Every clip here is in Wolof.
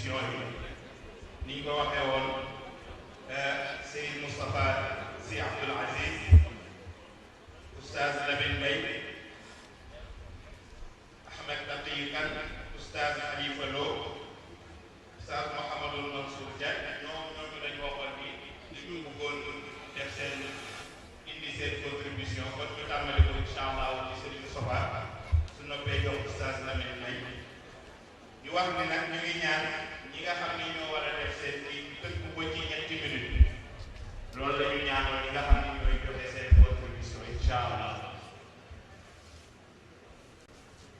contribution yi ni ñu ko waxee woon Seydou Moustapha Sy Abdoul Aziz, Oustaz Lamine Mbaye, Ahmed Taqi Kane, Oustaz Khalifa Lo, Oustaz Mouhamadou Mansour Diagne, ñooñu dañu waxoon ni li ñu bëggoon def seen indi seen contribution kon ñu tàmbali ko incha allah ci Serigne Moustapha su noppee jox Oustaz Lamine Mbaye ñu wax ni nag ñu ngi ñaan ñi nga xam ni ñoo war a def seen i tënk ko ci ñetti minutes loolu la ñu ñaanoon ñi nga xam ni ñooy joxe seen contribution incha allah.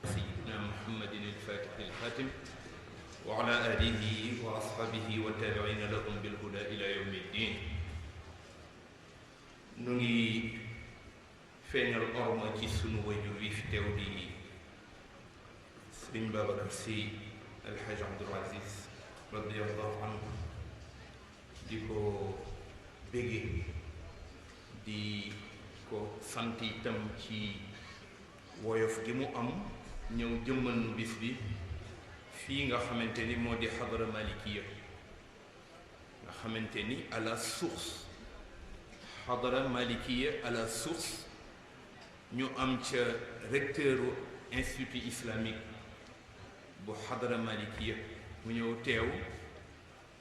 sayyidina Muhammadin al-Fatih al-Khatim wa ala alihi wa ashabihi wa tabi'ina lahum bil huda ila yawmi ddin. nu ngi feeñal orma ci sunu wajur wi fi teew di Sëriñ Babacar Sy Alxaaj Abdul Aziz radiyallahu anhu, di ko bége di ko sant itam ci woyof gi mu am ñëw jëmmal nu bis bi fii nga xamante ni moo di xadara malikiya nga xamante ni à la source, xadara malikiya à la source, ñu am ca recteur institut islamique bu xadara malikiya mu ñëw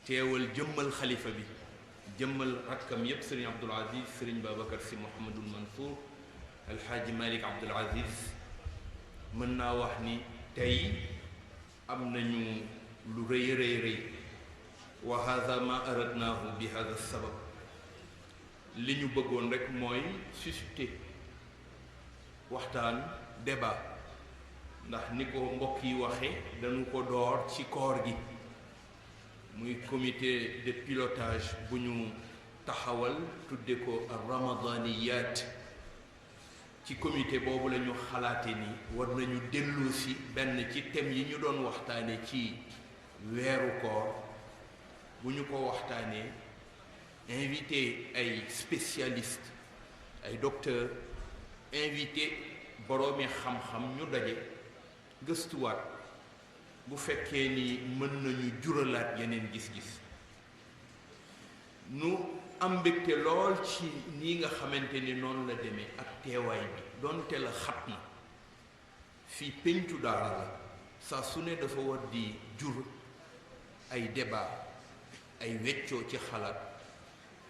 teewal jëmmal xalifa bi, jëmmal rakkam yépp sëriñ Abdul Aziz, sëriñ Babacar Sy Mouhamadul Mansour, alxaaji Malik Abdul Aziz. mën naa wax ni tey am nañu lu rëy rëy rëy, wa hada ma aradnaahu bi hada sabab. li ñu bëggoon rek mooy susciter waxtaan, débat, ndax ni ko mbokk yi waxe dañu ko door ci koor gi, muy comité de pilotage bu ñu taxawal tudde ko ramadaniyat. ci comité boobu la ñu xalaate ni war nañu dellu si benn ci thème yi ñu doon waxtaane ci weeru koor. bu ñu ko waxtaanee invité ay spécialistes, ay docteurs, invité boroomi xam-xam, ñu daje gëstuwaat bu fekkee ni mën nañu juralaat yeneen gis-gis. nu am mbégte lool ci nii nga xamante ni noonu la demee ak teewaay bi, doonte la xat na fii pencu daara la, saa su ne dafa war di jur ay débat, ay weccoo ci xalaat,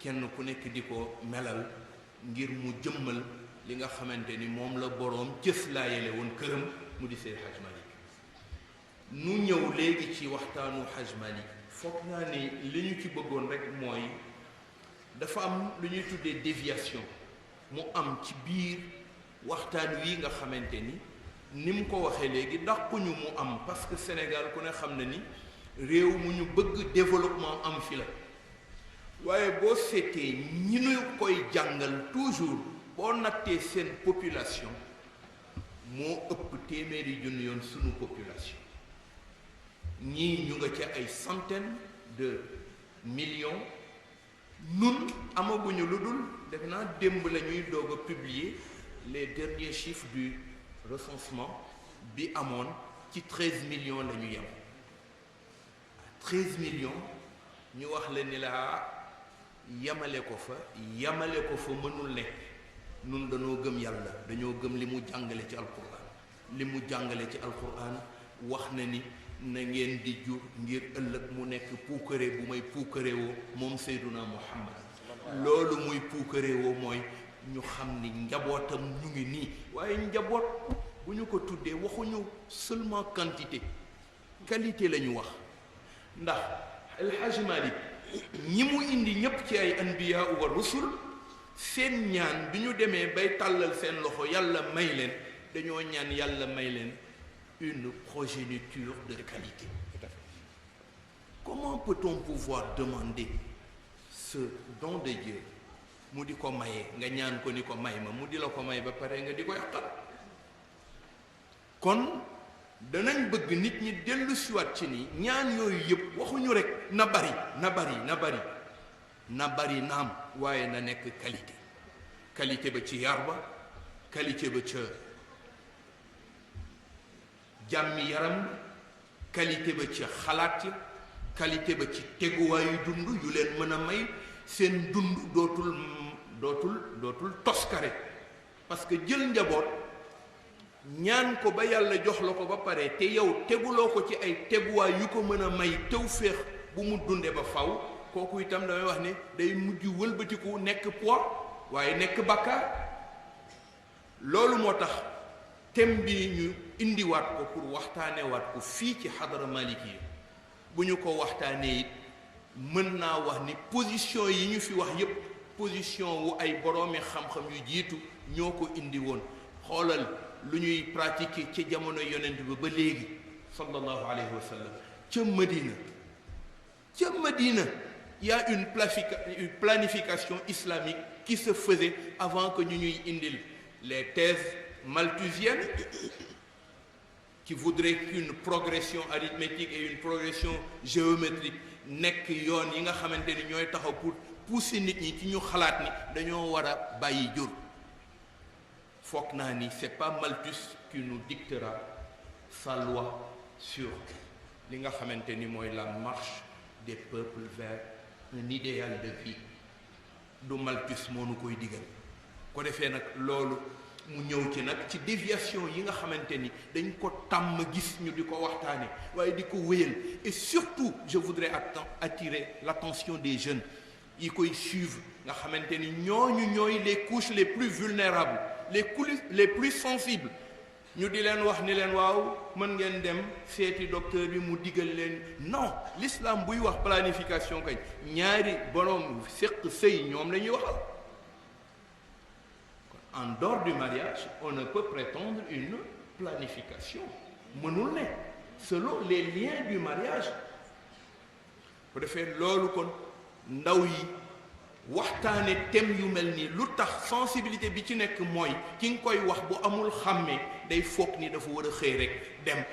kenn ku nekk di ko melal ngir mu jëmmal li nga xamante ni moom la boroom jëf laa yele woon këram mu di Seydi Hajj Malik. nu ñëw léegi ci waxtaanu Hajj Malik. foog naa ni li ñu ci bëggoon rek mooy dafa am lu ñuy tuddee déviation mu am ci biir waxtaan wi nga xamante ni mu ko waxee léegi dàquñu mu am, parce que Sénégal ku ne xam na ni réew mu ñu bëgg développement am fi la. waaye boo seetee ñi ñu koy jàngal toujours boo nattee seen population moo ëpp téeméeri junni yoon sunu population. ñii ñu nga ca ay centaines de millions. nun amaguñu lu dul def naa démb la ñuy doog a publier les derniers chiffres du recensement bi amoon ci 13 millions la ñu yem. 13 millions ñu wax la ni la yamale ko fa mënul nekk. nun dañoo gëm yàlla, dañoo gëm li mu jàngale ci alquran. li mu jàngale ci alquran wax na ni na ngeen di jur ngir ëllëg mu nekk puukare bu may puukarewoo moom Seyduna Muhammad. loolu muy puukarewoo mooy ñu xam ni njabootam ñu ngi nii. waaye njaboot bu ñu ko tuddee waxuñu seulement quantité, qualité la ñu wax. ndax El Hadj Malick ñi mu indi ñépp ci ay anbiya wa rusul, seen ñaan bi ñu demee bay tàllal seen loxo yàlla may leen, dañoo ñaan yàlla may leen une progéniture de qualité. Comment peut-on pouvoir demander ce don de Dieu mu di ko maye nga ñaan ko ni ko may ma mu di la ko may ba pare nga di ko yàqal? kon danañ bëgg nit ñi dellu siwaat ci ni ñaan yooyu yëpp waxuñu rek na bari naam, waaye na nekk qualité ba ci yar ba, qualité ba ca jàmmi yaram, qualité ba ca xalaat ya, qualité ba ci teguwaayu dund yu leen mën a may seen dund dootul toskare parce que jël njaboot ñaan ko ba yàlla jox la ko ba pare te yow teguloo ko ci ay teguwaay yu ko mën a may tawféex bu mu dunde ba faw kooku itam damay wax ne day mujj wëlbatiku nekk poids waaye nekk bàkkaar. loolu moo tax thème bi ñu indiwaat ko pour waxtaanewaat ko fii ci xadara maliki yi bu ñu ko waxtaanee it mën naa wax ni position yi ñu fi wax yépp position wu ay boroomi xam-xam yu jiitu ñoo ko indi woon. xoolal lu ñuy pratiquer ci jamono yonent bi ba léegi sallallahu alayhi wa sallam ca Madina y a une planification islamique qui se faisait avant que ñu ñuy indil les thèses malthusiennes qui voudraient qu'une progression arithmétique et une progression géométrique nekk yoon yi nga xamante ni ñooy taxaw pour pousser nit ñi ci ñu xalaat ni dañoo war a bàyyi jur. foog naa ni c'est pas Malthus qui nous dictera sa loi sur li nga xamante ni mooy la marche des peuples vers un idéal de vie. du Malthus moo nu koy digal ko defee nag loolu mu ñëw ci nag ci déviation yi nga xamante ni dañ ko tàmm gis ñu di ko waxtaane waaye di ko wéyal et surtout je voudrais attirer l'attention des jeunes yi koy suivre nga xamante ni ñooñu ñooy les couches les plus vulnérables les plus sensibles ñu di leen wax ni leen waaw mën ngeen dem seeti docteur bi mu digal leen non l'islam buy wax planification kañ ñaari borom séq sëy ñoom la ñuy waxal. En dehors du mariage, on ne peut prétendre une planification. mënul ne selon les liens du mariage. bu defee loolu kon ndaw yi waxtaane thème yu mel nii lu tax sensibilité bi ci nekk mooy ki nga koy wax bu amul xàmmee day foog ni dafa war a xëy rek dem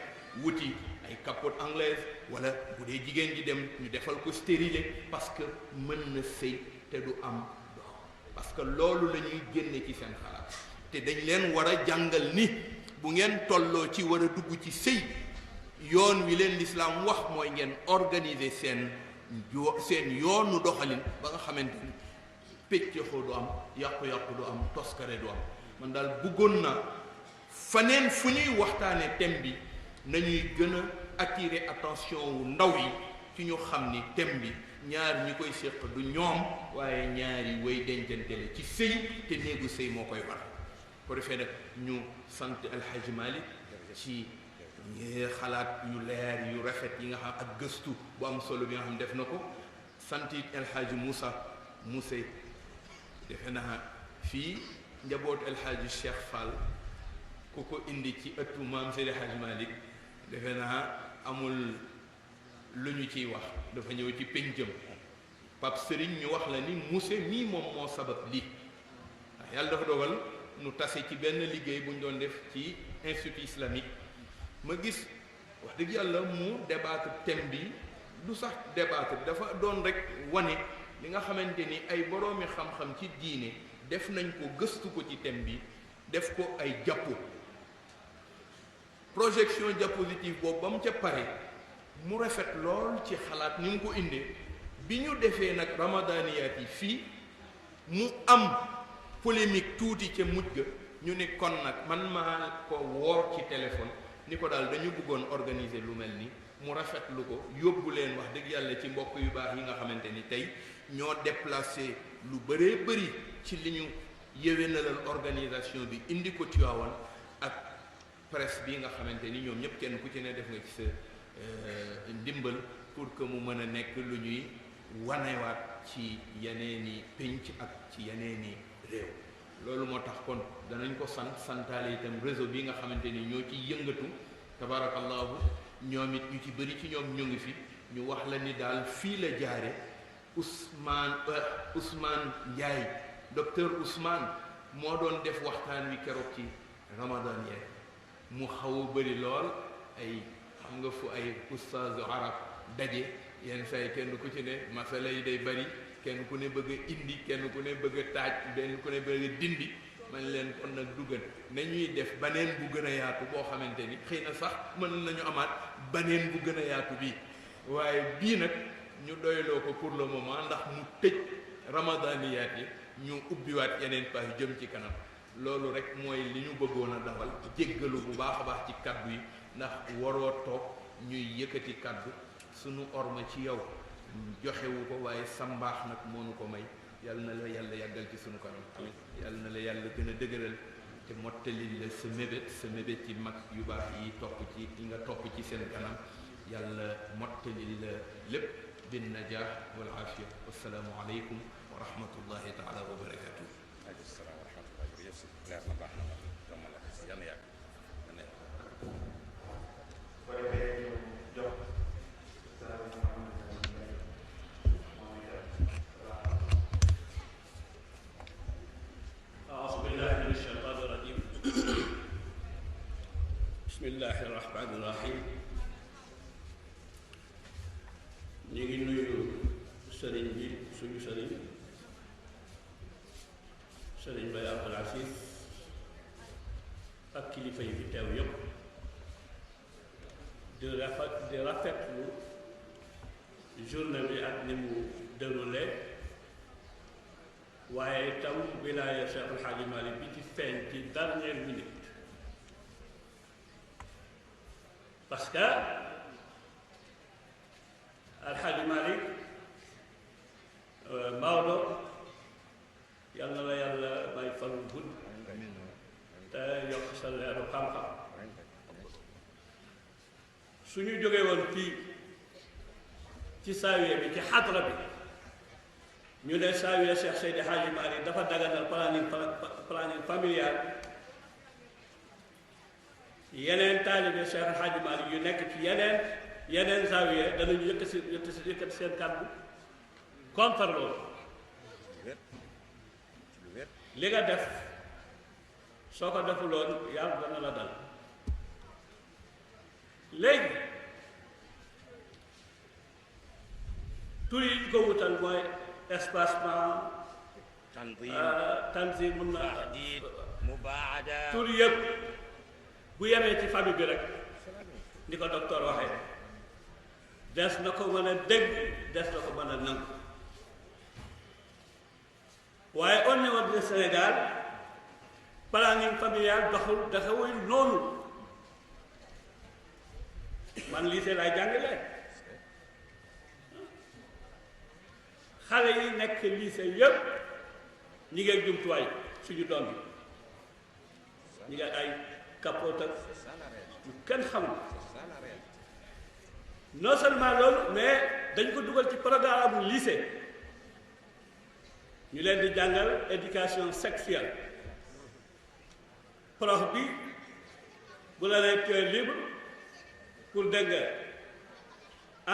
wuti ay capote anglaise wala bu dee jigéen ji dem ñu defal ko stérilet parce que mën na sëy te du am doom parce que loolu la ñuy génne ci seen xalaat te dañ leen war a jàngal ni bu ngeen tolloo ci war a dugg ci sëy yoon wi leen lislaam wax mooy ngeen organiser seen yoonu doxalin ba nga xamante ni péccëxoo du am yàqu-yàqu du am toskare du am man daal bëggoon na faneen fu ñuy waxtaane thème bi nañuy gën a attirer attention wu ndaw yi ci ñu xam ni thème bi ñaar ñi koy séq du ñoom waaye ñaari way dencante la ci sëy te néegu sëy moo koy war ko defee nag ñu sant El Hadj Malick ci xalaat yu leer yu rafet yi nga xam ak gëstu bu am solo bi nga xam def na ko sant it El Hadj Moussa defe naa fii njaboot El Hadj Cheikh Fall ku ko indi ci ëttu maam Seydi Hadj Malick defe naa amul lu ñu ciy wax dafa ñëw ci péncam Pape Serigne ñu wax la ni Moussa mii moom moo sabab lii ndax yàlla dafa dogal nu tase ci benn liggéey bu ñu doon def ci institut islamique ma gis wax dëgg yàlla mu débattre thème bi du sax débattre dafa doon rek wane li nga xamante ni ay boroomi xam-xam ci diine def nañ ko gëstu ko ci thème bi def ko ay jàppo projection diapositive boobu ba mu ca pare mu rafet lool ci xalaat ni mu ko indee bi ñu defee nag ramadaniyaat yi fii mu am polémique tuuti ca mujj ga ñu ni kon nag man maa ko woor ci téléphone ni ko daal dañu bëggoon organiser lu mel ni mu rafetlu ko yóbbu leen wax dëgg yàlla ci mbokk yu baax yi nga xamante ni tey ñoo déplacé lu bëree bëri ci li ñu yéwénalal organisation bi indi ko Tivaouane ak presse bi nga xamante ni ñoom ñëpp kenn ku ci ne def nga ci sa ndimbal pour que mu mën a nekk lu ñuy wanewaat ci yeneeni pénc ak ci yeneeni réew loolu moo tax kon danañ ko santaale itam réseau bi nga xamante ni ñoo ci yëngatu tabarakallahu ñoom it ñu ci bëri ci ñoom ñu ngi fi ñu wax la ni daal fii la jaare Ousmane Ndiaye docteur Ousmane moo doon def waxtaan wi keroog ci ramadan yeeg mu xaw a bëri lool ay xam nga fu ay oustaz arab daje yenn saa yi kenn ku ci ne masala yi day bëri kenn ku ne bëgg a indi kenn ku ne bëgg a taaj benn ku ne bëgg a dindi man leen kon nag duggan nañuy def baneen bu gën a yaatu boo xamante ni xëy na sax mën nañu amaat baneen bu gën a yaatu bii waaye bii nag ñu doyloo ko pour le moment ndax mu tëj ramadaniyaat yi ñu ubbiwaat yeneen page jëm ci kanam loolu rek mooy li ñu bëggoon a dawal jéggalu bu baax a baax ci kaddu yi ndax waroo toog ñuy yëkkati kaddu sunu orma ci yow joxewu ko waaye sa mbaax nag moo nu ko may yàlla na la yàlla yàggal ci sunu kanam yàlla na la yàlla gën a dëgëral te mottali la sa mébét ci mag yu baax yi topp ci yi nga topp ci seen kanam yàlla mottali la lépp bin najaax wal aafiya wassalaamu aleykum wa rahmatullahi taala wa barakatuh. aleykum salaam wa rahmatulah jërëjëf si leer na baax na ma dama la si yan yàgg ma ne bu ko defee ñu jox أعوذ بالله من الشيطان الرجيم بسم الله الرحمن الرحيم ñu ngi nuyu sëriñ bi suñu sëriñ Baye Abdoul Aziz ak kilifa yi fi teew yëpp di rafetlu journée bi ak ni mu déroulé waaye itam wilaaya Cheikh El Hadji Malick bi ci feeñ ci dernière minute parce que El Hadji Malick Maodo yal na la yàlla may fan gudd te yokk sa leeru xam-xam su ñu jógee woon fii ci saawiya bi ci xadra bi ñu ne saawiya Cheikh Seydi Hadji Malick dafa daganal planning familial yeneen taalibe Cheikh El Hadji Malick yu nekk ci yeneen saawiya danañu yëkkati seen kàddu contre loolu li nga def soo ko defuloon yàlla dana la dal léegi tur yi ñu ko wutal mooy espacement tanzim mun na tur yëpp bu yemee ci famille bi rek ni ko docteur waxee des na ko mën a dégg des na ko mën a nangu waaye au niveau du Sénégal planning familial doxewul noonu man lycée laay jàngale xale yi nekk lycée yépp ñi ngeen jumtuwaay suñu doom bi ñi nga ay capote ak yu kenn xamul non seulement loolu mais dañ ko dugal ci programme lycée ñu leen di jàngal éducation sexuelle prof bi bu la nee tu es libre pour dégg nga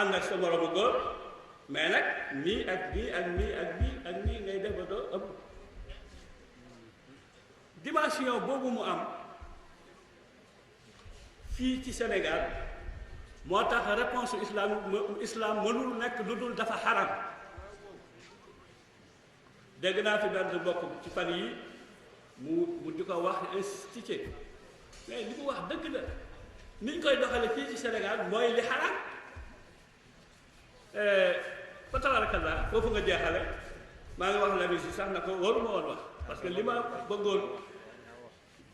ànd ak sa moromu góor mais nag nii ak nii ak nii ak nii ak nii ngay def ba doo ëpp dimension boobu mu am fii ci Sénégal moo tax réponse islam mënul nekk lu dul dafa xaram dégg naa fi benn mbokk ci fan yi mu di ko wax institut mais li mu wax dëgg la ni ñu koy doxale fii ci Sénégal mooy li xaraam fa tabarakallah foofu nga jeexale maa ngi wax la mi si sax na ko waruma woon wax parce que li ma bëggoon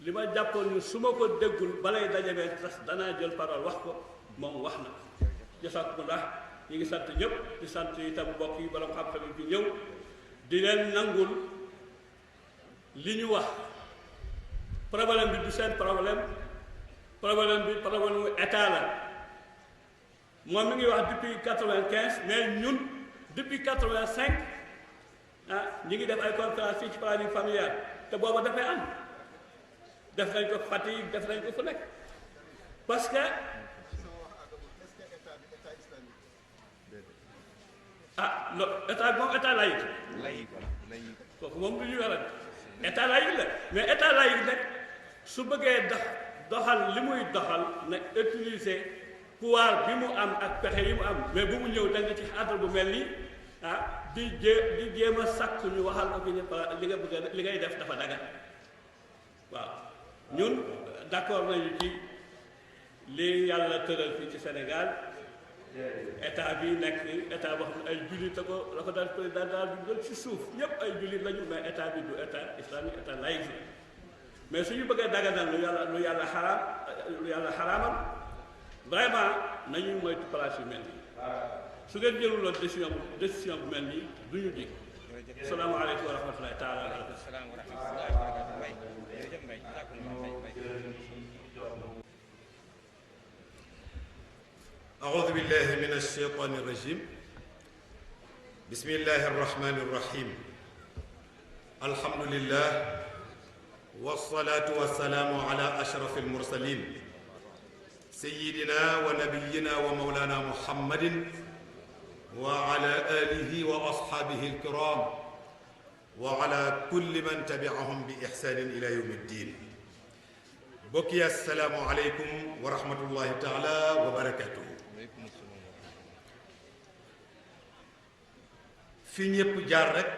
li ma jàppoon ni su ma ko déggul balay dajabee tas danaa jël parole wax ko moom wax na jasakumullah ñu ngi sant ñëpp di sant itam mbokk yi borom xam-xam yi fi ñëw di leen nangul li ñu wax problème bi du seen problème bi problème mu état la moom mi ngi wax depuis 95 mais ñun depuis 85 ñi ngi def ay conférence fii ci planning familial te booba dafay am def nañ ko Fatick def nañ ko fu nekk parce que lo état moom état laïque kooku moom du ñu werante état laïque la mais état laïque nag su bëggee doxal li muy doxal na utiliser pouvoir bi mu am ak pexe yi mu am mais bu mu ñëw da nga ci xaatal bu mel nii di jéem a sàkk ñu waxal ko fi ne li nga bëgg li ngay def dafa daga waaw ñun d'accord nañu ci li yàlla tëral fii ci Sénégal état bi nekk état boo xam ne ay jullit la ko daal président daal bi gën ci suuf ñëpp ay jullit lañu mais état bi du état islamique état laïque mais suñu bëggee daganal lu yàlla xaraamal vraiment nañu moytu place yu mel nii su ngeen jëluloon décision bu mel nii du ñu dig. salaamaaleykum wa rahmatulahi taala wa barakatuh. أعوذ بالله من الشيطان الرجيم بسم الله الرحمن الرحيم الحمد لله والصلاة والسلام على أشرف المرسلين سيدنا ونبينا ومولانا محمد وعلى آله وأصحابه الكرام وعلى كل من تبعهم بإحسان إلى يوم الدين بقي السلام عليكم ورحمة الله تعالى وبركاته fi ñépp jaar rek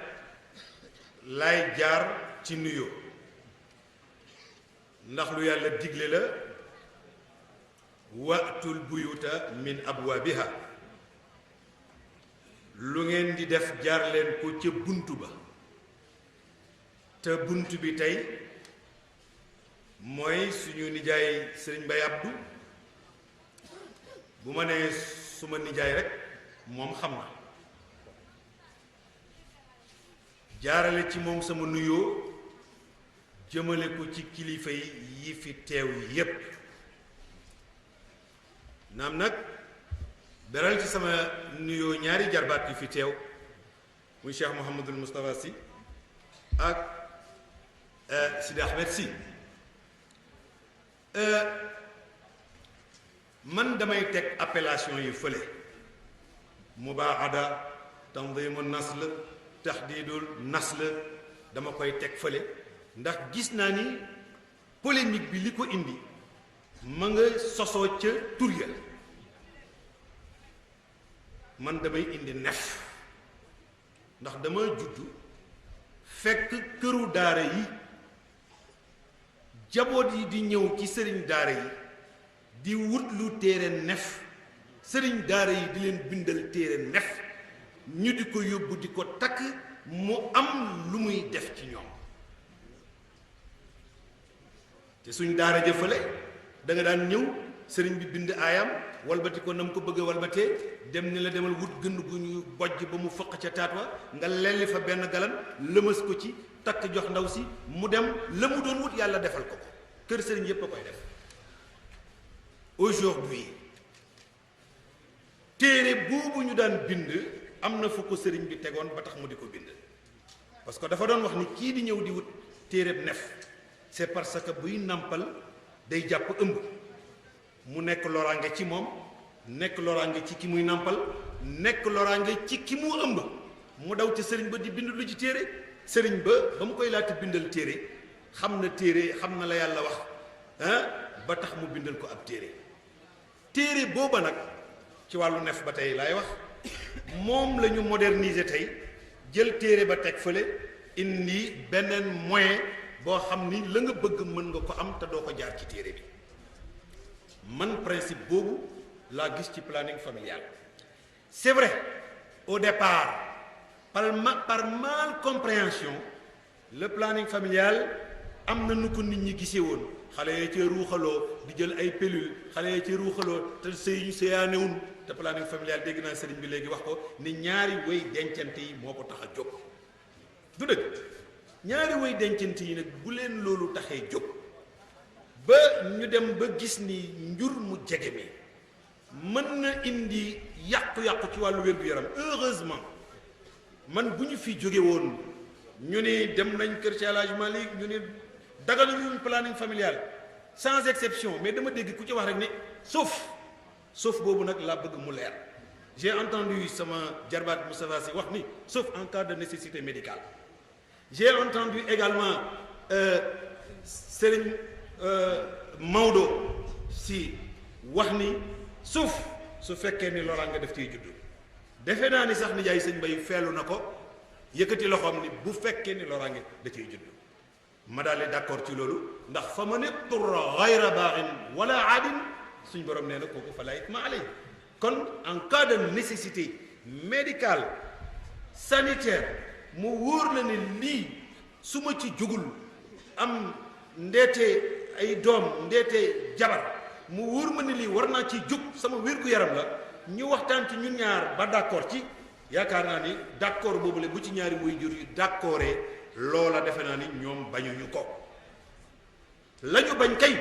lay jaar ci nuyoo ndax lu yàlla digle la waatul buyuta min abwaabiha lu ngeen di def jaar leen ko ca bunt ba te bunt bi tey mooy suñu nijaay sëriñ Mbay Abdu bu ma nee suma nijaay rek moom xam na jaarale ci moom sama nuyoo jëmale ko ci kilifa yi fi teew yépp naam nag beral ci sama nuyoo ñaari jarbaat yu fi teew muy Cheikh Mouhamadul Moustapha Sy ak Sidi Ahmed Sy man damay teg appellation yi fële mubaada tanzimu nasl taxdiidul nasl dama koy teg fële ndax gis naa ni polémique bi li ko indi ma nga sosoo ca tur ya man damay indi nef ndax dama juddu fekk këru daara yi jaboot yi di ñëw ci sëriñ daara yi di wut lu téere nef sëriñ daara yi di leen bindal téere nef ñu di ko yóbbu di ko takk mu am lu muy def ci ñoom te suñ daara jëfale da nga daan ñëw sëriñ bi bind aayam walbati ko na mu ko bëgg a walbatee dem ni la demal wut gën gu ñu bojj ba mu fëq ca taat wa nga lelli fa benn galan lëmas ko ci takk jox ndaw si mu dem la mu doon wut yàlla defal ko ko kër sëriñ yépp a koy def aujourd'hui téere boobu ñu daan bind am na fu ko sëriñ bi tegoon ba tax mu di ko bind parce que dafa doon wax ni kii di ñëw di wut téereb nef c'est parce que buy nàmpal day jàpp ëmb mu nekk loraange ci moom nekk loraange ci ki muy nàmpal nekk loraange ci ki mu ëmb mu daw ci sëriñ ba di bind lu ci téere sëriñ ba mu koy laata bindal téere xam na téere xam na la yàlla wax ba tax mu bindal ko ab téere booba nag ci wàllu nef ba tey laay wax moom la ñu moderniser tey jël téere ba teg fële indi beneen moyen boo xam ni la nga bëgg mën nga ko am te doo ko jaar ci téere bi man principe boobu laa gis ci planning familial c'est vrai au départ par mal compréhension le planning familial am na nu ko nit ñi gisee woon xale yee ci ruuxaloo di jël ay pilule xale yee ci ruuxaloo te sëy ñu sëyaanewun te planning familial dégg naa sëriñ bi léegi wax ko ni ñaari way dencante yi moo ko tax a jóg du dëgg ñaari way dencante yi nag bu leen loolu taxee jóg ba ñu dem ba gis ni njur mu jege mi mën na indi yàqu-yàqu ci wàllu wér-gu-yaram heureusement man bu ñu fi jóge woon ñu ni dem nañ kër ci El Hadj Malick ñu ni dagaluñu planning familial sans exception mais dama dégg ku ci wax rek ne sauf boobu nag laa bëgg mu leer j'ai entendu sama jarbaat Moustapha Sy wax ni sauf en cas de nécessité médicale j'ai entendu également Serigne Maodo Sy wax ni sauf su fekkee ni loraan nga def ciy juddu defe naa ni sax nijaay sëñ Bay feelu na ko yëkkati loxoom ni bu fekkee ni loraan nga da ciy juddu ma daal di d'accord ci loolu ndax fa ma ne turra ghayra baaxin wala aadin suñ borom nee na kooku fa laa itma alay kon en cas de nécessité médicale sanitaire mu wóor la ne lii su ma ci jugul am ndeete ay doom ndeete jabar mu wóor ma ne lii war naa ci jug sama wér-gu-yaram la ñu waxtaan ci ñun ñaar ba d'accord ci yaakaar naa ni d'accord boobule bu ci ñaari waajur yu d'accordé loola defe naa ni ñoom bañuñu ko la ñu bañ kay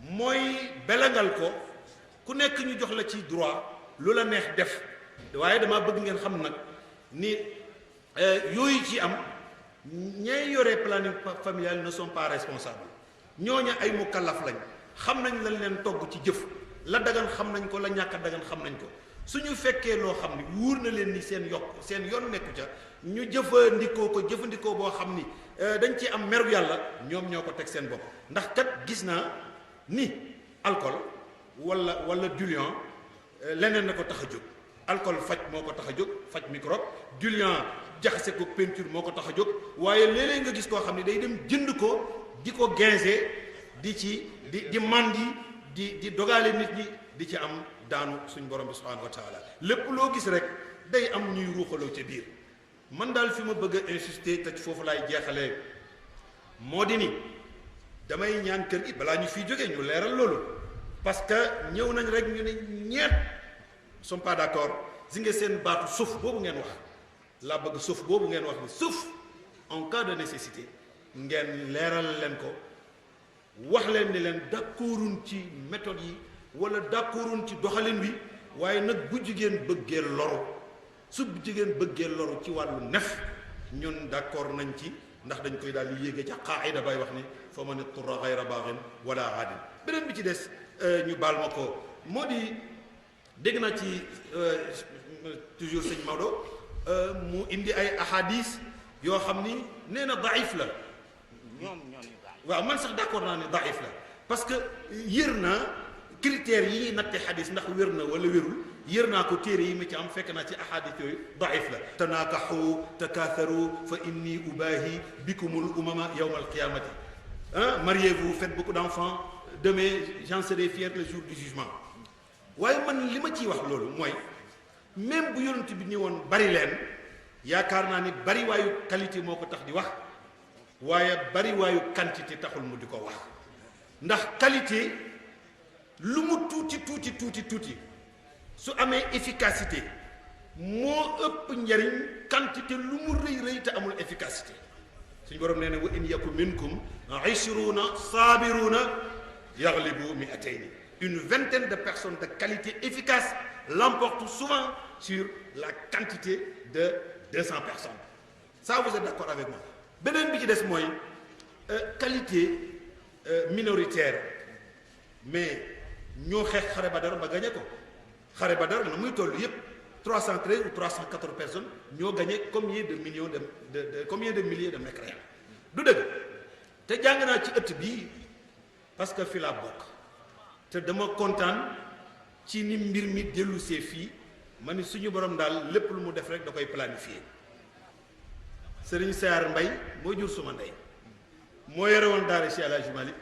mooy belangal ko ku nekk ñu jox la ci droit lu la neex def waaye dama bëgg ngeen xam nag ni yooyu ci am ñay yore planning familial ne sont pas responsables ñooñu ay mukallaf lañ xam nañ lañ leen togg ci jëf la dagan xam nañ ko la ñàkk a dagan xam nañ ko suñu fekkee loo xam ni wóor na leen ni seen yoon nekku ca ñu jëfandikoo boo xam ni dañ ci am meru yàlla ñoom ñoo ko teg seen bopp ndax kat gis naa ni alcool wala diluant leneen na ko tax a jóg alcool faj moo ko tax a jóg faj microbe diluant jaxase ko peinture moo ko tax a jóg waaye léeg-léeg nga gis koo xam ne day dem jënd ko di ko ginze di mandi di dogale nit ñi di ci am daanu suñ borom bi subhanahu wa taala lépp loo gis rek day am ñuy ruuxaloo ca biir man daal fi ma bëgg a insister te foofu laay jeexalee moo di ni damay ñaan kër gi balaa ñu fiy jógee ñu leeral loolu parce que ñëw nañ rek ñu ne ñeet sont pas d'accord si nga seen baatu suuf boobu ngeen wax laa bëgg suuf boobu ngeen wax ni suuf en cas de nécessité ngeen leeral leen ko wax leen ni leen d'accorduñ ci méthode yi wala d'accorduñ ci doxalin wi waaye nag bu jigéen bëggee loru su jigéen bëggee loru ci wàllu nef ñun d'accord nañ ci ndax dañ koy daal di yéege ca qaida bay wax ni fa man ittara ghayra baghin wala aadin beneen bi ci des ñu baal ma ko moo di dégg naa ci toujours sëñ Maodo mu indi ay ahadis yoo xam ni nee na daif la waaw man sax d'accord naa ne daif la parce que yër naa critères yi ñuy natte xadis ndax wér na wala wérul yër naa ko téere yi ma ci am fekk naa ci ahadis yooyu daif la tanaakaxu takaatharu fa inni ubaahi bikumul umama yawma alqiyamati mariez-vous, faites beaucoup d'enfants, demain j'en serai fier le jour du jugement. waaye man li ma ciy wax loolu mooy même bu yonent bi ni woon bari leen yaakaar naa ni bari waayu qualité moo ko tax di wax waaye bari waayu quantité taxul mu di ko wax ndax qualité lu mu tuuti su amee efficacité moo ëpp njariñ quantité lu mu rëy te amul efficacité suñu borom nee na wa in yaku minkum 20 saabiruna yaglibu mi'atayni. Une vingtaine de personnes de qualité efficace l'emportent souvent sur la quantité de 200 personnes. Ça, vous êtes d'accord avec moi? beneen bi ci des mooy qualité minoritaire mais ñoo xeex xare Badar ba gagné ko xare Badar na muy toll yépp 313 ou 314 personnes ñoo gagné combien de millions combien de milliers de mécréants du dëgg te jàng naa ci ëtt bii parce que fi laa bokk te dama kontaan ci ni mbir mi dellusee fii ma ni suñu borom daal lépp lu mu def rek da koy planifier Sëriñ Saar Mbay moo jur suma ndey moo yore woon daara Cheikh El Hadji Malick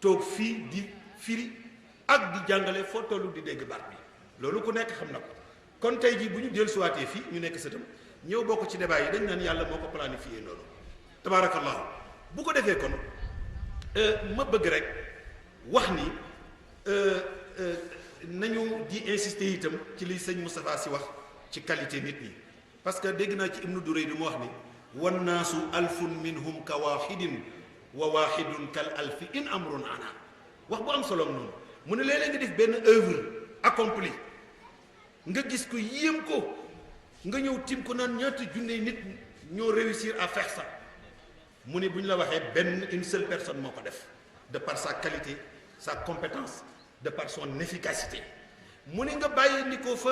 toog fii di firi ak di jàngale foo tollu di dégg baat bi loolu ku nekk xam na ko kon tey jii bu ñu dellusiwaatee fii ñu nekk sëtam ñëw bokk ci débat yi dañ naan yàlla moo ko planifier loolu tabaarakallahu bu ko defee kon ma bëgg rek wax ni nañu di insister itam ci li sëñ Moustapha Sy wax ci qualité nit ñi parce que dégg naa ci Ibnu Duray du mu wax ni wan naasu alfun minhum ka waaxidin wa waaxidun kal alfi in amrun ana wax bu am solo noonu mu ne léeg-léeg nga def benn œuvre accomplie nga gis ko yéem ko nga ñëw tim ko naan ñaata junne nit ñoo réussir à faire ça mu ne bu ñu la waxee une seule personne moo ko def de par sa qualité sa compétence de par son efficacité mu ne nga bàyyi ni ko fa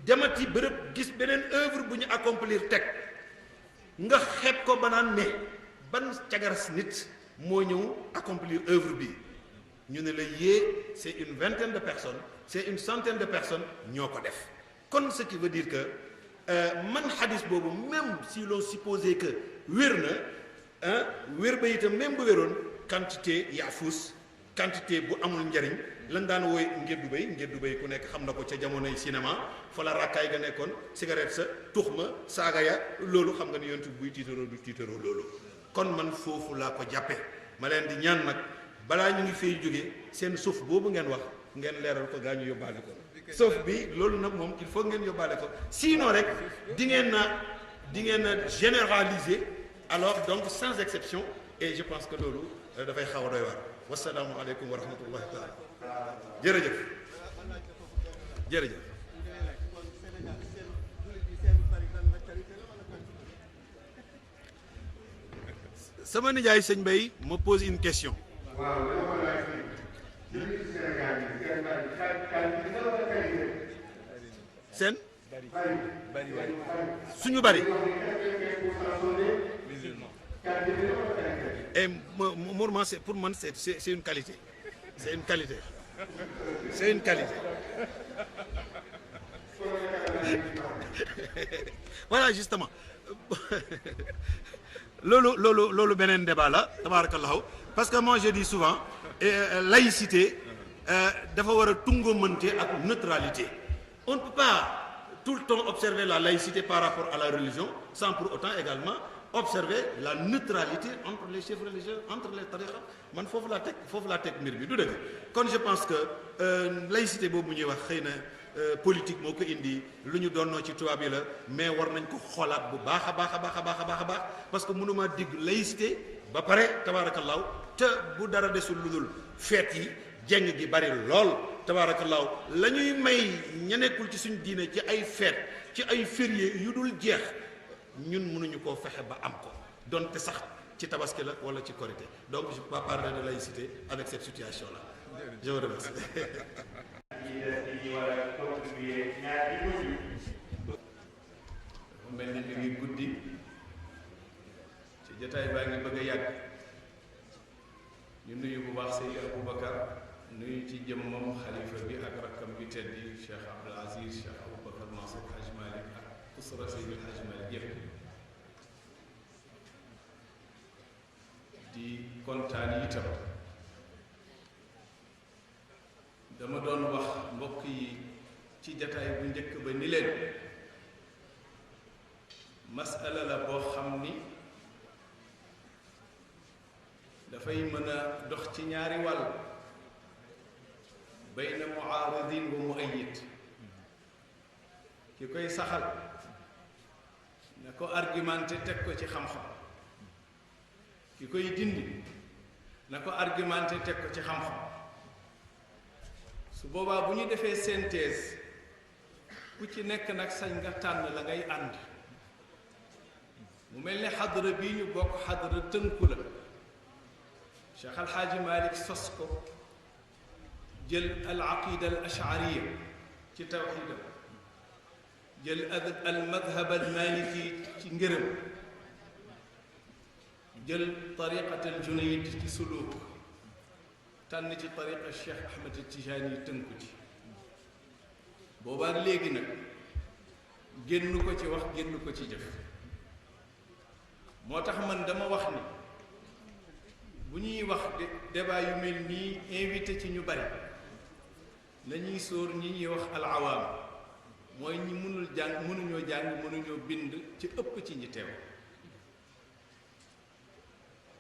demati bërëb gis beneen œuvre bu ñu accomplir teg nga xeeb ko ba naan ne ban cagaras nit moo ñëw accomplir œuvre bi ñu ne la yee c'est une vingtaine de personnes c'est une centaine de personnes ñoo ko def kon ce qui veut dire que man xadis boobu même si l'on supposait que wér na wér ba itam même bu wéroon quantité yaafus quantité bu amul njariñ lan daan wooy ngeddu bay ku nekk xam na ko ca jamonoy cinéma fa la rakkaay ga nekkoon cigarette sa tux ma saaga ya loolu xam nga ni yontu buy tiitaroo du tiitaroo loolu kon man foofu laa ko jàppee ma leen di ñaan nag balaa ñu ngi fay jógee seen suuf boobu ngeen wax ngeen leeral ko gaa ñu yóbbaale ko sauf bi loolu nag moom il faut ngeen yóbbaale ko sinon rek di ngeen na généraliser alors donc sans exception et je pense que loolu dafay xaw a doy waar wasalaamu aleykum wa rahmatullahi taala jërëjëf sama nijaay sëñ Bay me pose une question. seen suñu bari et moi c'est pour man c'est une qualité c'est une qualité voilà justement loolu beneen débat la tabarakallahu parce que moi je dis souvent laïcité dafa war a tungóomante ak neutralité. On ne peut pas tout le temps observer la laïcité par rapport à la religion sans pour autant également observer la neutralité entre les chefs religieux, entre les tariqa. Man foofu laa teg mbir bi du dëgg kon je pense que laïcité boobu ñuy wax xëy na politique moo ko indi lu ñu doonnoo ci tubaab yi la mais war nañ ko xoolaat bu baax a baax parce que mënuma digg laïcité ba pare tabaarakallaahu te bu dara desul lu dul feet yi jeng gi bari lool tabaarakallaahu la ñuy may ña nekkul ci suñu diine ci ay feet ci ay férié yu dul jeex ñun mënuñu koo fexe ba am ko donte sax ci tabaski la wala ci korité donc je peux pas parler de laïcité avec cette situation là je vous remercie. mu mel ni mi ngi guddi ci jotaay baa ngi bëgg a yàgg ñu nuyu bu baax Seydi Aboubacar nuyu ci jëmmam xalifa bi ak rakkam bi tedd yi Cheikh Abdoul Aziz Cheikh Aboubacar Mansour Hadj Malick ak usra Seydi Hadj Malick yëpp di kontaan itam dama doon wax mbokk yi ci jataay bu njëkk ba ni leen masala la boo xam ni dafay mën a dox ci ñaari wàll bayna muaaridin wa muayyid ki koy saxal na ko argumenté teg ko ci xam-xam ki koy dindi na ko argumenté teg ko ci xam-xam su boobaa bu ñu defee synthèse ku ci nekk nag sañ nga tànn la ngay ànd mu mel ni xadra bii ñu bokk xadra tënku la Cheikh Alxaaji Malik sos ko jël al aqida al ashariya ci tawxidam jël al madhab al maliki ci ngërëm jël tariqat al junayd ci suluk tànn ci tariqa Cheikh Ahmed Tijaani yi tënku ci boobaa léegi nag génn ko ci wax génn ko ci jëf moo tax man dama wax ni bu ñuy wax débat yu mel nii invité ci ñu bari nañuy sóor ñi ñuy wax al awaam mooy ñi mënul jàng mënuñoo bind ci ëpp ci ñi teew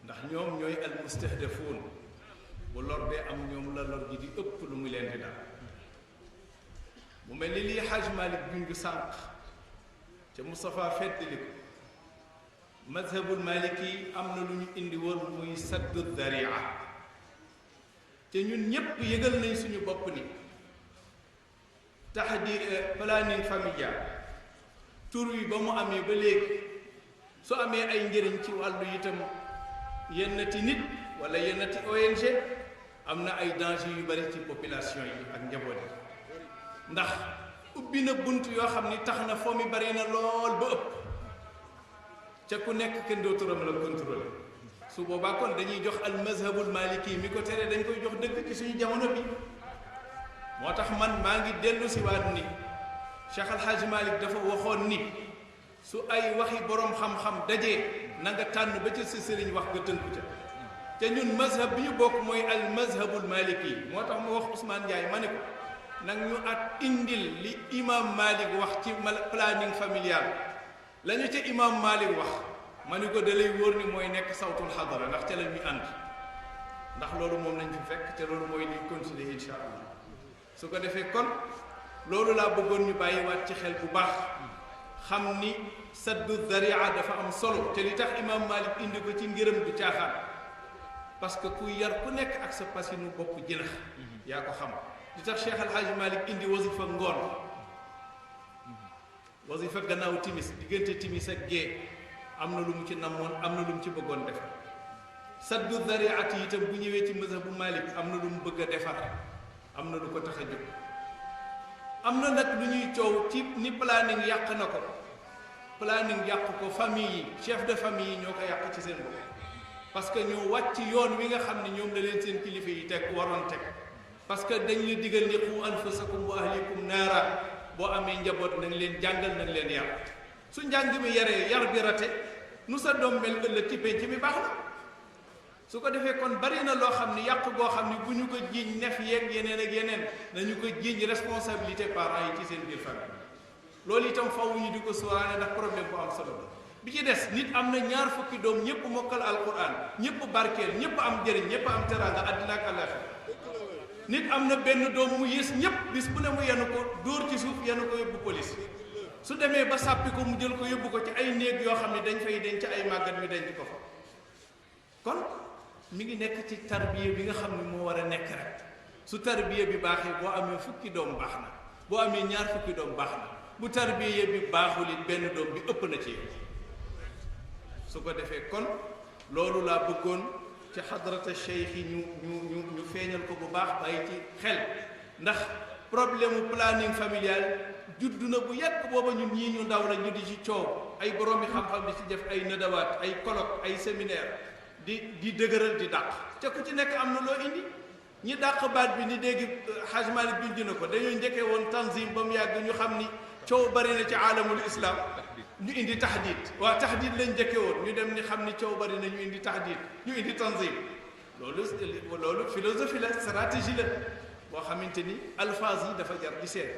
ndax ñoom ñooy al mustahdafuun bu lor dee am ñoom la lor gi di ëpp lu mu leen di daal mu mel ni lii Hajj Malik junju sànq ca Moustapha feddali ko mazhabul maliki am na lu ñu indi woon muy saddu daria te ñun ñépp yëgal nañ suñu bopp ni planning familial tur wi ba mu amee ba léegi su amee ay njëriñ ci wàllu itam yennati nit wala yennati ONG am na ay danger yu bari ci population yi ak njaboot yi ndax ubbi na bunt yoo xam ni tax na foo mi bari na lool ba ëpp ca ku nekk kenn dooturam la contrôlé su boobaa kon dañuy jox al mazhabul maliki mi ko tere dañ koy jox dëgg ci suñu jamono bi moo tax man maa ngi dellu si waat ni Cheikh Al Hadj Malick dafa waxoon ni su ay waxi boroom xam-xam dajee na nga tànn ba ca sa sëriñ wax nga tënku ca te ñun mazhab bi ñu bokk mooy al mazhabul maliki moo tax ma wax Ousmane Ndiaye ma ne ko nag ñu at indil li imam Malik wax ci planning familial la ñu ca imam Malik wax ma ne ko da lay wóor ni mooy nekk sawtul xadara ndax ca la ñuy ànd ndax loolu moom lañ fi fekk te loolu mooy liñ continuer insha allah su ko defee kon loolu laa bëggoon ñu bàyyiwaat ci xel bu baax xam ni saddu zaria dafa am solo te li tax imam Malik indi ko ci ngërëm du caaxaan parce que ku yar ku nekk ak sa pasinu bopp jënax yaa ko xam li tax Cheikh Al Hadj Malik indi wasifa ngoon wasifa gannaaw timis diggante timis ak gée am na lu mu ci namoon am na lu mu ci bëggoon defar saddu zariati itam bu ñëwee ci mazhabu Malik am na lu mu bëgg a defar am na lu ko tax a jóg am na nag lu ñuy coow ci ni planning yàq na ko planning yàq ko famille yi chef de famille yi ñoo ko yàq ci seen bopp parce que ñoo wàcc yoon wi nga xam ne ñoom la leen seen kilifa yi teg waroon teg parce que dañ la digal ni qu anfusakum wa ahlikum naara boo amee njaboot nañ leen jàngal nañ leen yar su njàng mi yaree yar bi rate nu sa doom mel ëllëg ci penc mi baax na su ko defee kon bari na loo xam ne yàq goo xam ne bu ñu ko jiiñ nef yeeg yeneen ak yeneen nañu ko jiiñ responsabilité parents yi ci seen biir famille loolu itam faw ñu di ko sóoraale ndax problème bu am solo la bi ci des nit am na ñaar fukki doom ñëpp mokkal alquran ñëpp barkeel ñëpp am jëriñ ñëpp am teraanga àddina ak àllaaxira nit am na benn doom mu yées ñëpp bis bu ne mu yenu ko dóor ci suuf yenu ko yóbbu police su demee ba sàppi ko mu jël ko yóbbu ko ci ay néeg yoo xam ne dañ fay denc ay màggat mi denc ko fa kon mi ngi nekk ci tarbiya bi nga xam ne moo war a nekk rek su tarbiya bi baaxee boo amee fukki doom baax na boo amee ñaar fukki doom baax na bu tarbiya bi baaxul it benn doom bi ëpp na ci yow su ko defee kon loolu laa bëggoon ci xadrata cheikh yi ñu feeñal ko bu baax bàyyi ci xel ndax problème mu planning familial judd na bu yàgg booba ñun ñii ñu ndaw la ñu di ci coow ay boroomi xam-xam di ci def ay nadawaat ay colloque ay séminaire di dëgëral di dàq te ku ci nekk am na loo indi ñi dàq baat bi ni dégg Hajj Malik bind na ko dañoo njëkkee woon tanzim ba mu yàgg ñu xam ni coow bari na ci aalamul islam ñu indi tahdid waaw tahdid lañ njëkkee woon ñu dem ni xam ni coow bari na ñu indi tahdid ñu indi tanzim loolu philosophie la stratégie la boo xamante ni alphase yi dafa jar di seet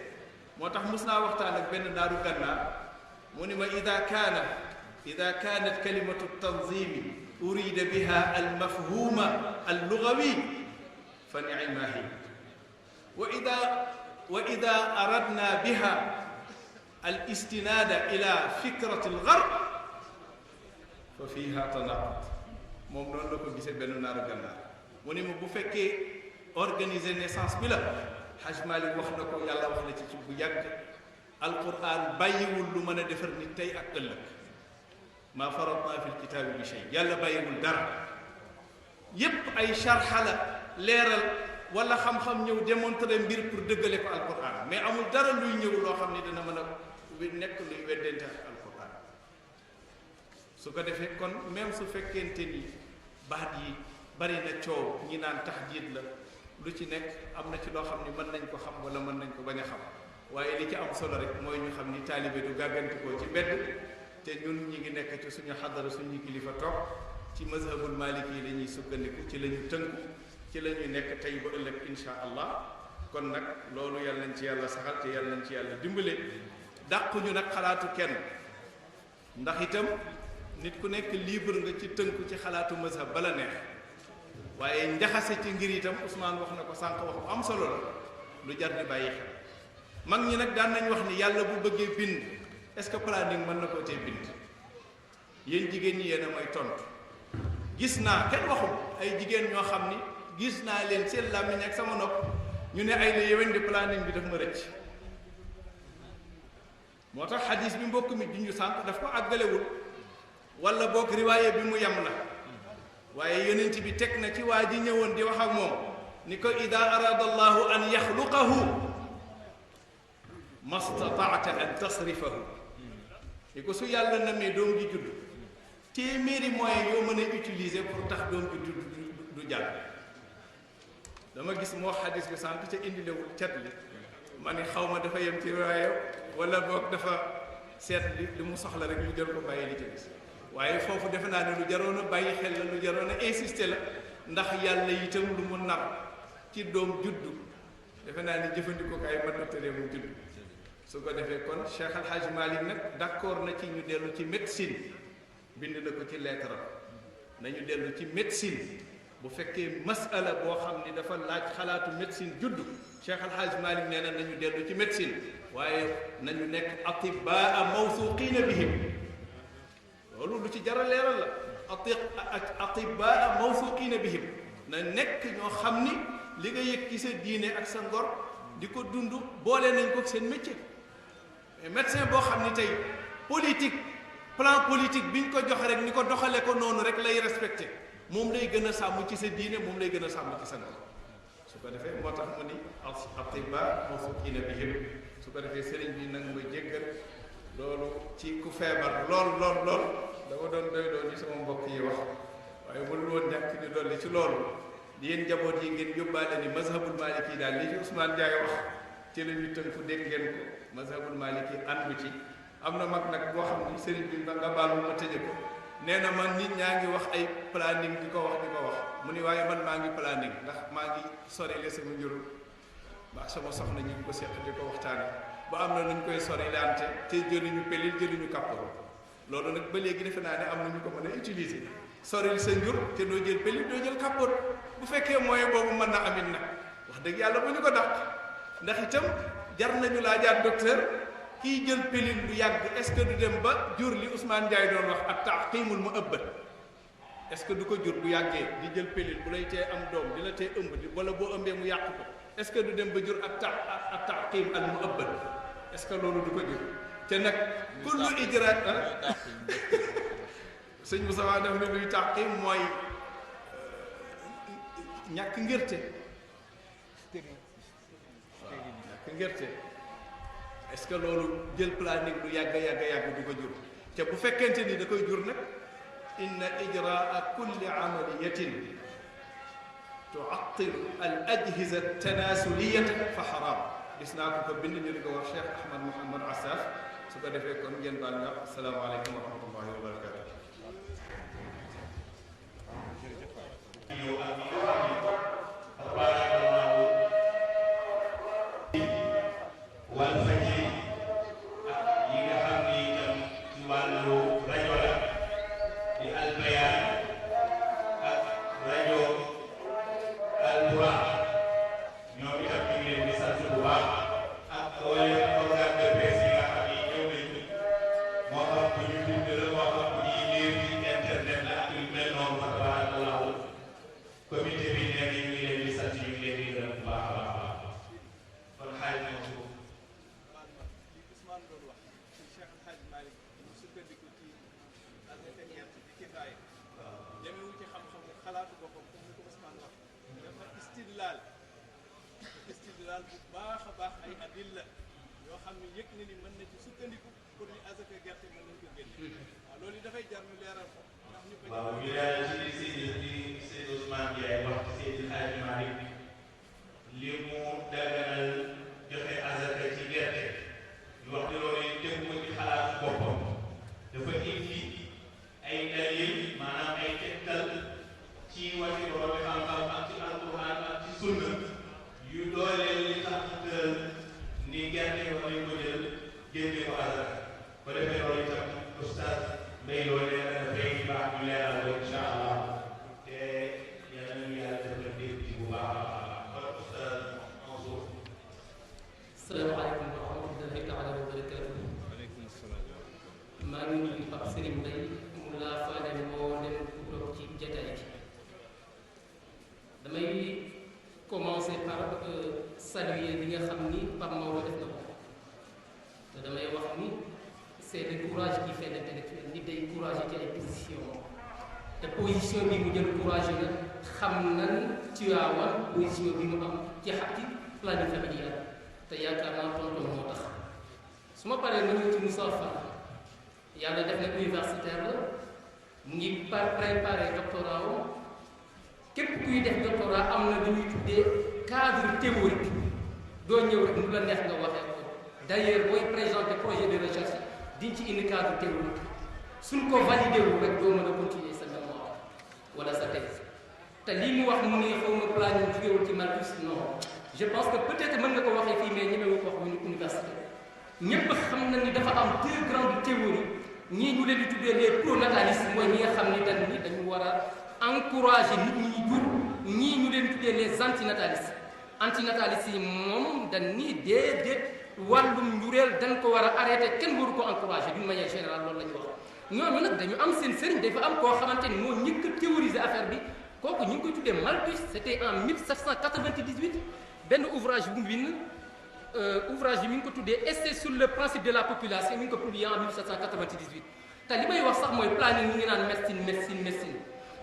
moo tax mus naa waxtaan ak benn naaru gànnaar mu ni ma ida kaanat kalimatu tanzimi urida biha almafhuma allugawi fa nicma hi wa ida aradna biha alistinada ila fikrati algarb fa fiha tanaqud moom noonu la ko gisee benn naaru gànnaar mu ni ma bu fekkee organiser naissance bi la Hajj Malik wax na ko yàlla wax na ci bu yàgg alquran bàyyiwul lu mën a defar nit tey ak ëllëg maa faratna fil kitaabi bi shay yàlla bàyyiwul dara yépp ay sharxa la leeral wala xam-xam ñëw démontrer mbir pour dëggale ko alquran mais amul dara luy ñëw loo xam ne dina mën a nekk luy weddente ak alquran su ko defee kon même su fekkente ni baat yi bari na coow ñi naan tahdid la lu ci nekk am na ci loo xam ni mën nañ ko xam wala mën nañ ko bañ a xam waaye li ci am solo rek mooy ñu xam ni taalibe du gàggantikoo ci mbedd te ñun ñi ngi nekk ci suñu xadara suñu kilifa toog ci mazhabul maliki yi la ñuy sukkandiku ci la ñu tënku ci la ñuy nekk tey ba ëllëg insha allah kon nag loolu yàlla nañ ci yàlla saxal te yàlla nañ ci yàlla dimbale dàquñu nag xalaatu kenn ndax itam nit ku nekk libre nga ci tënku ci xalaatu mazhab bala neex waaye njaxase ci ngir itam Ousmane wax na ko sànq wax bu am solo la lu jar di bàyyi xel mag ñi nag daan nañ wax ni yàlla bu bëggee bind est-ce que planning mën na koo tee bind yéen jigéen ñi yéen a may tontu gis naa kenn waxul ay jigéen ñoo xam ni gis naa leen seen làmmiñ ak sama nopp ñu ne ay la yéwén di planning bi daf ma rëcc moo tax xadis bi mbokk mi junju sànq daf ko àggalewul wala boog riwaaye bi mu yem la waaye yonent bi teg na ci waa ji ñëwoon di wax ak moom ni ko ida arada allahu an yaxluqahu mastataata an tasrifahu ni ko su yàlla namee doom ji judd téeméeri moyen yoo mën a utiliser pour tax doom ji du jàll dama gis moo xadis bi sànq ca indilewul cat li ma ni xaw ma dafa yem ci riwaaye wala boog dafa seet li mu soxla rek ñu jël ko bàyyi li ci gis waaye foofu defe naa ne lu jaroon a bàyyi xel la lu jaroon a insister la ndax yàlla itam lu mu nar ci doom juddu defe naa ni jëfandikookaay mën na tere mu juddu su ko defee kon Cheikh Al Hadj Malick nag d'accord na ci ñu dellu ci médecine bind na ko ci lettre nañu dellu ci médecine bu fekkee masala boo xam ni dafa laaj xalaatu médecine juddu Cheikh Al Hadj Malick nee na nañu dellu ci médecine waaye nañu nekk atibaa mawsuqina bihim loolu lu ci jara leeral la atibaa mawsuqina bihim na nekk ñoo xam ni li nga yëg ci sa diine ak sa ngor di ko dund boole nañ ko seen métier mais médecin boo xam ni tey politique plan politique bi ñu ko joxe rek ni ko doxale ko noonu rek lay respecté moom lay gën a sàmm ci sa diine moom lay gën a sàmm ci sa ngor su ko defee moo tax mu ni atibaa mawsuqina bihim su ko defee sëriñ bi nag ma jéggal loolu ci ku feebar lool dama doon doy doon ni sama mbokk yi wax waaye mënul woon ñàkk ñu dolli ci loolu yéen njaboot yi ngeen yóbbaale ni mazhabul maliki daal li ci Ousmane Ndiaye wax ci la ñu tënku dégg ngeen ko mazhabul maliki àndu ci am na mag nag boo xam ni sëriñ bi nga baal ma tëje ko nee na man nit ñaa ngi wax ay planning di ko wax mu ni waaye man maa ngi planning ndax maa ngi sorile sama njurul ba sama soxna ñu ngi ko seq di ko waxtaane ba am na nuñ koy sorilante te jëluñu pelil jëluñu kàpparo loolu nag ba léegi defe naa ne am na ñu ko mën a utiliser soril sa njur te doo jël pelil doo jël kàpparo bu fekkee moyen boobu mën na amit nag wax dëgg yàlla bu ñu ko dàq ndax itam jar nañu laajaat docteur kiy jël pelil bu yàgg est-ce que du dem ba jur li Ousmane Ndiaye doon wax ak taqimul mu ëbbat est-ce que du ko jur bu yàggee di jël pelil bu lay tee am doom di la tee ëmb di wala boo ëmbee mu yàq ko est-ce que du dem ba jur ak taqim al mu ëbbat est-ce que loolu du ko jur te nag kullu ijraat sëñ Moussa Wa def ne luy taqim mooy ñàkk ngërte est-ce que loolu jël planning lu yàgg du ko jur te bu fekkente ni da koy jur nag inna ijraa kulli amaliyatin tuattil al ajhiza tanasuliyata fa xaram gis naa ko bind ñu di ko wax Cheikh Ahmad Mouhamad Assaf su ko defee kon ngeen baal nga asalaamaaleykum wa rahmatullahi wa barakatu Walfadjri ak yi nga xam ni itam ci wàllu rajo la di Al Bayaan ak rajo Al Buraq ñoom itam ñu ngi leen di sant bu baax ak wala organe de presse yi nga xam ni ñëw nañu moo xam bu ñu bind la moo xam bu ñuy lire ci internet la ak yu mel noonu fa tabarakallahu comité bi nee na ñu ngi leen di sant ñu ngi leen di gërëm bu baax a baax kon xaaj na ko istidlaal bu baax a baax ay adilla yoo xam ne yëg na ni mën na ci sukkandiku pour ni azaka gerte mën nañ ko génne waaw loolu yi dafay jar ñu leeral ko ndax ñu bañ waaw ñu leeral ci li Seydi Ousmane Ndiaye wax ci Seydi Hadji Malick li mu daganal joxe azaka ci gerte ñu wax ne loolu yi tegu ko ci xalaatu boppam dafa indi ay dalil maanaam ay tegtal ci waxi borom xam-xam ak ci alquran ak ci sunna yu dooleel li tax ni gerte war nañ ko jël génne ko azaka ko defee loolu itam oustaz Mbaye loolu nee na dafay baax ñu leeral ko incha allah te yàlla nañu yàlla defal dégg ci bu baax a baax kon oustaz Mansour. salaamaaleykum wa rahmatullahi taala wa barakatuh. waaleykum salaam. maa ngi nuyu Pape Serigne Mbaye mu laa faale moo dem ku toog ci jataay bi damay commencer par saluer li nga xam ni Pape Maodo def na ko te damay wax ni c'est le courage qui fait l'intellectuel nit day courage ci ay position te position bi mu jël courage la xam nan Tiwaawan position bi mu am ci xatti planning familial te yaakaar naa tonton moo tax su ma paree ma ñëw ci Moussa Fall yàlla def na universitaire la mu ngi préparé doctorat am képp kuy def doctorat am na lu ñuy tuddee cadre théorique doo ñëw rek nu la neex nga waxee ko d'ailleurs booy présenter projet de recherche diñ ci indi cadre théorique suñ ko validé wu rek doo mën a continuer sa mémoire wala sa thèse te lii mu wax mu ne xaw ma planning jugewul ci Malthus non je pense que peut-être mën nga ko waxee fii mais ñemewu ko wax université ñëpp xam na ni dafa am deux grandes théories ñii ñu leen di tuddee les pronatalistes mooy ñi nga xam ni dañu war a encourager nit ñi ñu jur ñii ñu leen di tuddee les antinatalistes antinatalistes yi moom dañ ni déedéet wàllum njureel dañ ko war a arrêté kenn waru ko encourager d'une manière générale loolu la ñu wax ñooñu nag dañu am seen sëriñ dafa am koo xamante ni moo njëkk a théoriser affaire bi kooku ñu ngi koy tuddee Malthus c'était en 1798 benn ouvrage bu mu bind ouvrage bi mi ngi ko tuddee essai sur le principe de la population mi ngi ko publié en 1798 te li may wax sax mooy planning ñu ngi naan médecine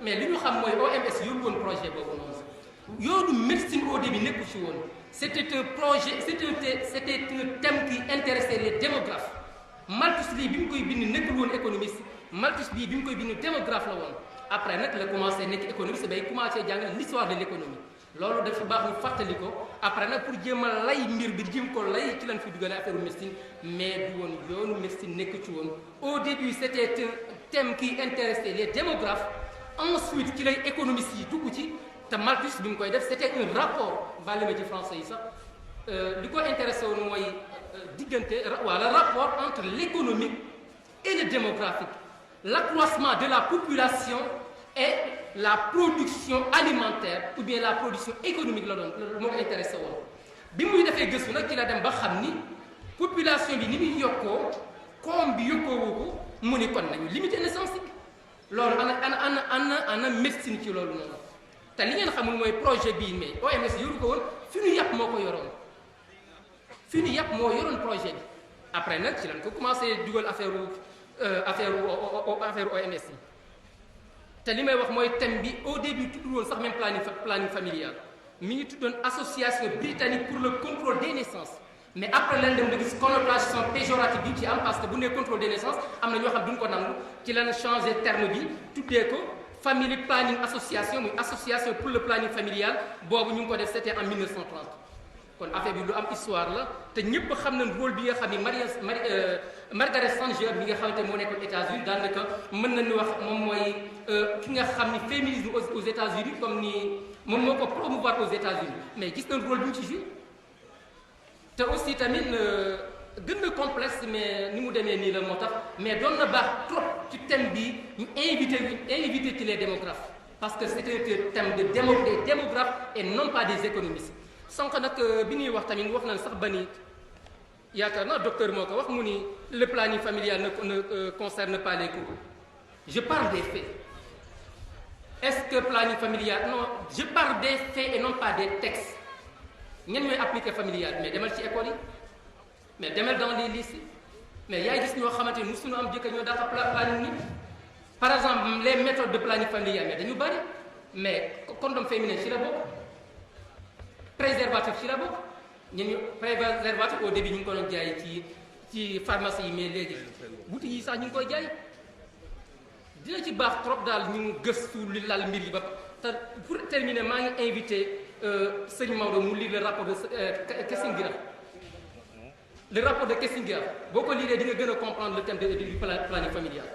mais li ñu xam mooy OMS yóbbu woon projet boobu noonu yoonu médecine au début nekku ci woon c'était un projet c'était un thème qui intéressait les démographes Malthus lii bi mu koy bind nekkul woon économiste Malthus bii bi mu koy bind démographe la woon après nag la commencé nekk économiste bay commencé jàng l'histoire de l'économie loolu dafa baax ñu fàttali ko après nag pour jéem a lay mbir bi jéem ko lay ci lañ fi duggale affaire médecine mais du woon yoonu médecine nekk ci woon au début c'était un thème qui intéressait les démographes ensuite ci lay économistes yi dugg ci te Malthus bi mu koy def c'était un rapport bàyyi ma ci français yi sax li ko intéressé woon mooy diggante wala rapport entre l'économique et le démographique l'accroissement de la population et la production alimentaire ou bien la production économique la doon moo ko intéressé woon bi muy defee gëstu nag ci la dem ba xam ni population bi ni muy yokkoo koom bi yokkoo ko mu ni kon nañu limiter naissance yi loolu ana médecine ci loolu noonu te li ngeen xamul mooy projet bii mais OMS yoru ko woon fi ñu yàpp moo ko yoroon fi ñu yàpp moo yoroon projet bi après nag ci lañ ko commencé dugal affaire OMS yi te li may wax mooy thème bi au début tuddul woon sax même planning familial mi ngi tuddoon association britannique pour le contrôle des naissances mais après lan dem da gis connotation péjorative bi ci am parce que bu nee contrôle des naissances am na ñoo xam duñ ko nangu ci lan changé terme bi tuddee ko family planning association muy association pour le planning familial boobu ñu ngi ko def c'était en 1930 kon affaire bi lu am histoire la te ñëpp xam nañ rôle bi nga xam ni Margaret Sanger bi nga xamante moo nekkoon États-Unis daanaka mën nañu wax moom mooy ki nga xam ni féminisme aux États-Unis comme ni moom moo ko promouvoir aux États-Unis mais gis nañ rôle bi mu ci joué te aussi tamit gën na complexe mais ni mu demee nii la moo tax mais doon na baax trop ci thème bi ñu invité ci les démographes parce que c'est un thème des démographes et non pas des économistes sànq nag bi ñuy wax tamit wax nañ sax ba ni yaakaar naa docteur moo ko wax mu ni le planning familial ne concerne pas les couples je parle des faits est-ce que planning familial non je parle des faits et non pas des textes ñen ñooy appliquer familial mais demal ci école yi mais demal dans les lycées mais yaay gis ñoo xamante ni suñu am jëkkër ñoo dafa planning ni par exemple les méthodes de planning familial mais dañu bari mais condom féminin ci la bokk préservatif ci la bokk ñun préservatif au début ñu ngi ko doon jaay ci pharmacie yi mais léegi boutique yi sax ñu ngi koy jaay dina ci baax trop daal ñu gëstu li lal mbir yi ba te pour terminer maa ngi invité sëñ Maodo mu lire le rapport de Kissinger le rapport de Kissinger boo ko liree di nga gën a comprendre le thème du planning familial